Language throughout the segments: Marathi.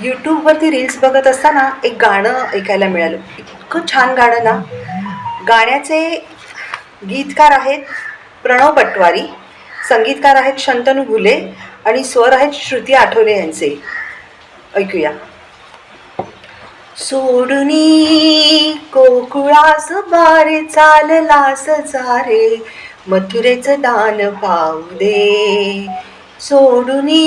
यूट्यूबवरती रील्स बघत असताना एक गाणं ऐकायला मिळालं. इतकं छान गाणं ना. गाण्याचे गीतकार आहेत प्रणव पटवारी, संगीतकार आहेत शंतनू घुले आणि स्वर आहेत श्रुती आठवले यांचे. ऐकूया. सोडूनी गोकुळास बारे चाललास जारे, मथुरेचं दान पाऊ दे. सोडूनी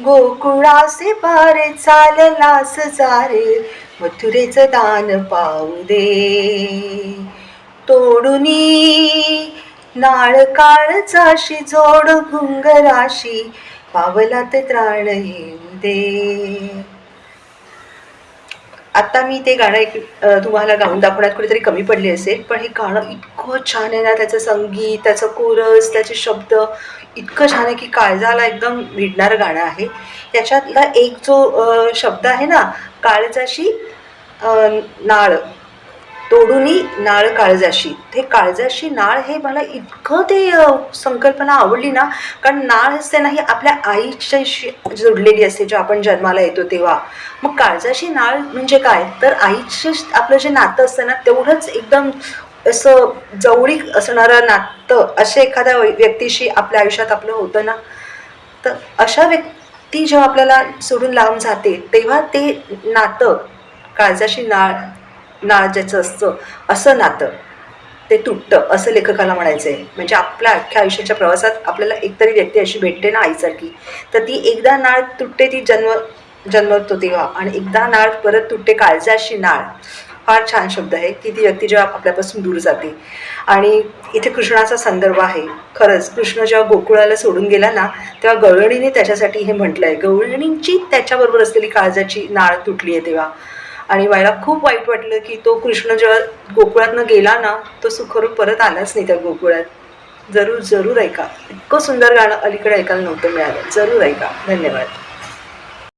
गोकुळासे बारे चाललास जारे, मथुरेचं दान पाऊ दे. तोडूनी नाळ काळजाशी जोड घुंगराशी, पावलात त्राण येऊ दे. आता मी ते गाणं तुम्हाला गाऊन दाखवण्यात कुठेतरी कमी पडली असेल, पण हे गाणं इतकं छान आहे ना. त्याचं संगीत, त्याचं कोरस, त्याचे शब्द इतकं छान आहे की काळजाला एकदम भिडणारं गाणं आहे. त्याच्यातला एक जो शब्द आहे ना, काळजाशी नाळ, तोडूनी नाळ काळजाशी. ते काळजाशी नाळ हे मला इतकं ते संकल्पना आवडली ना. कारण नाळ असते ना ही आपल्या आईच्याशी जोडलेली असते जेव्हा आपण जन्माला येतो तेव्हा. मग काळजाशी नाळ म्हणजे काय, तर आईशी आपलं जे नातं असतं ना तेवढंच एकदम असं जवळीक असणारं नातं असे एखाद्या व्यक्तीशी आपल्या आयुष्यात आपलं होतं ना. तर अशा व्यक्ती जेव्हा आपल्याला सोडून लांब जाते तेव्हा ते नातं काळजाशी नाळ ज्याचं असतं असं नातं ते तुटतं असं लेखकाला म्हणायचं आहे. म्हणजे आपल्या अख्ख्या आयुष्याच्या प्रवासात आपल्याला एकतरी व्यक्ती अशी भेटते ना आईसारखी, तर ती एकदा नाळ तुटते, ती जन्मतो तेव्हा, आणि एकदा नाळ परत तुटते काळजाशी नाळ. फार छान शब्द आहे की ती व्यक्ती जेव्हा आपल्यापासून दूर जाते. आणि इथे कृष्णाचा संदर्भ आहे. खरंच कृष्ण जेव्हा गोकुळाला सोडून गेला ना तेव्हा गवळणीने त्याच्यासाठी हे म्हटलं आहे. गवळणींची त्याच्याबरोबर असलेली काळजाची नाळ तुटली आहे तेव्हा. आणि मला खूप वाईट वाटलं की तो कृष्ण जेव्हा गोकुळातनं गेला ना, तो सुखरूप परत आलाच नाही त्या गोकुळात. जरूर जरूर ऐका. इतकं सुंदर गाणं अलीकडे ऐकायला नव्हतं मिळालं. जरूर ऐका. धन्यवाद.